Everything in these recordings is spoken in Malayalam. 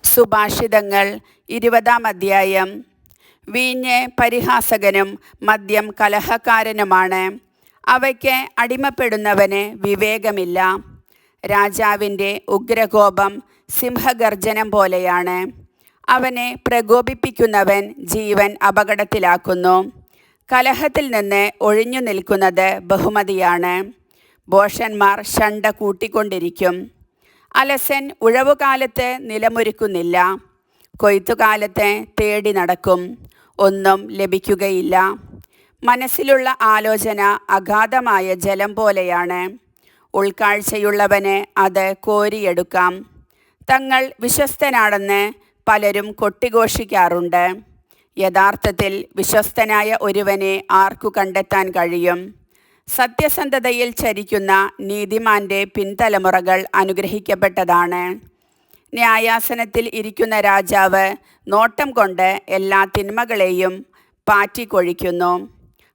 സുഭാഷിതങ്ങൾ 20-ാം അധ്യായം. വീഞ്ഞ് പരിഹാസകനും മദ്യം കലഹക്കാരനുമാണ്. അവയ്ക്ക് അടിമപ്പെടുന്നവന് വിവേകമില്ല. രാജാവിൻ്റെ ഉഗ്രകോപം സിംഹഗർജനം പോലെയാണ്. അവനെ പ്രകോപിപ്പിക്കുന്നവൻ ജീവൻ അപകടത്തിലാക്കുന്നു. കലഹത്തിൽ നിന്ന് ഒഴിഞ്ഞു നിൽക്കുന്നത് ബഹുമതിയാണ്. ഭോഷന്മാർ ശണ്ട കൂട്ടിക്കൊണ്ടിരിക്കും. അലസൻ ഉഴവുകാലത്ത് നിലമൊരുക്കുന്നില്ല. കൊയ്ത്തുകാലത്ത് തേടി നടക്കും, ഒന്നും ലഭിക്കുകയില്ല. മനസ്സിലുള്ള ആലോചന അഗാധമായ ജലം പോലെയാണ്. ഉൾക്കാഴ്ചയുള്ളവന് അത് കോരിയെടുക്കാം. തങ്ങൾ വിശ്വസ്തനാണെന്ന് പലരും കൊട്ടിഘോഷിക്കാറുണ്ട്. യഥാർത്ഥത്തിൽ വിശ്വസ്തനായ ഒരുവനെ ആർക്കു കണ്ടെത്താൻ കഴിയും? സത്യസന്ധതയിൽ ചരിക്കുന്ന നീതിമാന്റെ പിൻതലമുറകൾ അനുഗ്രഹിക്കപ്പെട്ടതാണ്. ന്യായാസനത്തിൽ ഇരിക്കുന്ന രാജാവ് നോട്ടം കൊണ്ട് എല്ലാ തിന്മകളെയും പാറ്റിക്കൊഴിക്കുന്നു.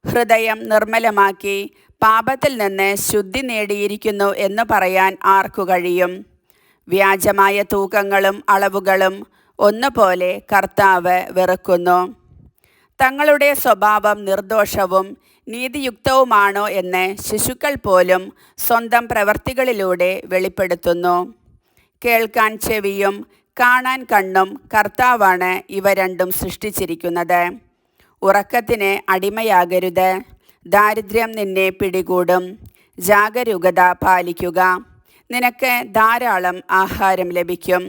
ഹൃദയം നിർമ്മലമാക്കി പാപത്തിൽ നിന്ന് ശുദ്ധി നേടിയിരിക്കുന്നു എന്ന് പറയാൻ ആർക്കു കഴിയും? വ്യാജമായ തൂക്കങ്ങളും അളവുകളും ഒന്നുപോലെ കർത്താവ് വെറുക്കുന്നു. തങ്ങളുടെ സ്വഭാവം നിർദോഷവും നീതിയുക്തവുമാണോ എന്ന് ശിശുക്കൾ പോലും സ്വന്തം പ്രവർത്തികളിലൂടെ വെളിപ്പെടുത്തുന്നു. കേൾക്കാൻ ചെവിയും കാണാൻ കണ്ണും കർത്താവാണ് ഇവ രണ്ടും സൃഷ്ടിച്ചിരിക്കുന്നത്. ഉറക്കത്തിന് അടിമയാകരുത്. ദാരിദ്ര്യം നിന്നെ പിടികൂടും. ജാഗരൂകത പാലിക്കുക. നിനക്ക് ധാരാളം ആഹാരം ലഭിക്കും.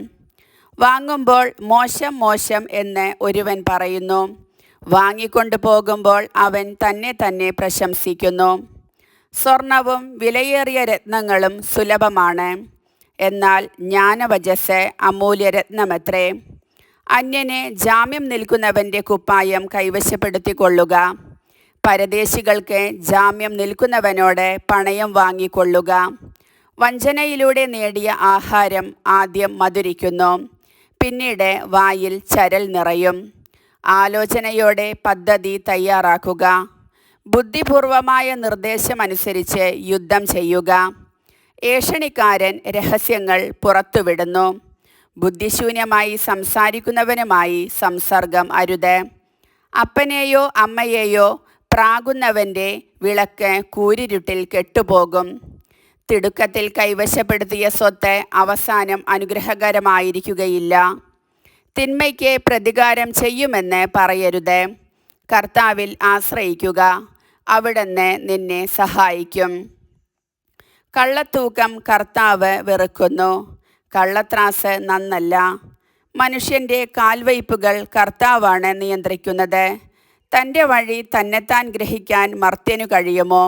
വാങ്ങുമ്പോൾ മോശം മോശം എന്ന് ഒരുവൻ പറയുന്നു. വാങ്ങിക്കൊണ്ടു പോകുമ്പോൾ അവൻ തന്നെ പ്രശംസിക്കുന്നു. സ്വർണവും വിലയേറിയ രത്നങ്ങളും സുലഭമാണ്. എന്നാൽ ജ്ഞാനവചസ്സ് അമൂല്യരത്നമത്രേ. അന്യന് ജാമ്യം നിൽക്കുന്നവൻ്റെ കുപ്പായം കൈവശപ്പെടുത്തിക്കൊള്ളുക. പരദേശികൾക്ക് ജാമ്യം നിൽക്കുന്നവനോട് പണയം വാങ്ങിക്കൊള്ളുക. വഞ്ചനയിലൂടെ നേടിയ ആഹാരം ആദ്യം മധുരിക്കുന്നു, പിന്നീട് വായിൽ ചരൽ നിറയും. ആലോചനയോടെ പദ്ധതി തയ്യാറാക്കുക. ബുദ്ധിപൂർവമായ നിർദ്ദേശമനുസരിച്ച് യുദ്ധം ചെയ്യുക. ഏഷണിക്കാരൻ രഹസ്യങ്ങൾ പുറത്തുവിടുന്നു. ബുദ്ധിശൂന്യമായി സംസാരിക്കുന്നവനുമായി സംസർഗം അരുത്. അപ്പനെയോ അമ്മയെയോ പ്രാകുന്നവൻ്റെ വിളക്ക് കൂരിരുട്ടിൽ കെട്ടുപോകും. തിടുക്കത്തിൽ കൈവശപ്പെടുത്തിയ സ്വത്ത് അവസാനം അനുഗ്രഹകരമായിരിക്കുകയില്ല. തിന്മയ്ക്ക് പ്രതികാരം ചെയ്യുമെന്ന് പറയരുത്. കർത്താവിൽ ആശ്രയിക്കുക, അവിടുന്ന് നിന്നെ സഹായിക്കും. കള്ളത്തൂക്കം കർത്താവ് വെറുക്കുന്നു. കള്ളത്രാസ് നന്നല്ല. മനുഷ്യൻ്റെ കാൽവയ്പുകൾ കർത്താവാണ് നിയന്ത്രിക്കുന്നത്. തൻ്റെ വഴി തന്നെത്താൻ ഗ്രഹിക്കാൻ മർത്യനു കഴിയുമോ?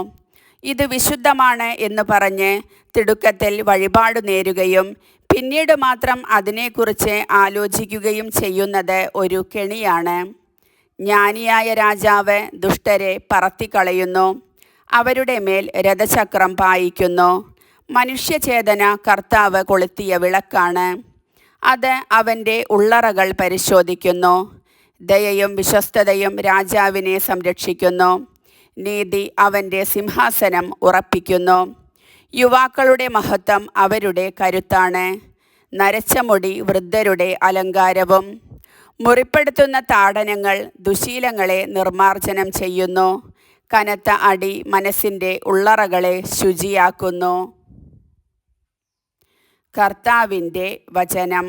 ഇത് വിശുദ്ധമാണ് എന്ന് പറഞ്ഞ് തിടുക്കത്തിൽ വഴിപാട് നേരുകയും പിന്നീട് മാത്രം അതിനെക്കുറിച്ച് ആലോചിക്കുകയും ചെയ്യുന്നത് ഒരു കെണിയാണ്. ജ്ഞാനിയായ രാജാവ് ദുഷ്ടരെ പറത്തിക്കളയുന്നു. അവരുടെ മേൽ രഥചക്രം പായിക്കുന്നു. മനുഷ്യചേതന കർത്താവ് കൊളുത്തിയ വിളക്കാണ്. അത് അവൻ്റെ ഉള്ളറകൾ പരിശോധിക്കുന്നു. ദയയും വിശ്വസ്തതയും രാജാവിനെ സംരക്ഷിക്കുന്നു. നീതി അവൻ്റെ സിംഹാസനം ഉറപ്പിക്കുന്നു. യുവാക്കളുടെ മഹത്വം അവരുടെ കരുത്താണ്. നരച്ച മുടി വൃദ്ധരുടെ അലങ്കാരവും. മുറിപ്പെടുത്തുന്ന താടനങ്ങൾ ദുശീലങ്ങളെ നിർമ്മാർജ്ജനം ചെയ്യുന്നു. കനത്ത അടി മനസ്സിൻ്റെ ഉള്ളറകളെ ശുചിയാക്കുന്നു. കർത്താവിൻ്റെ വചനം.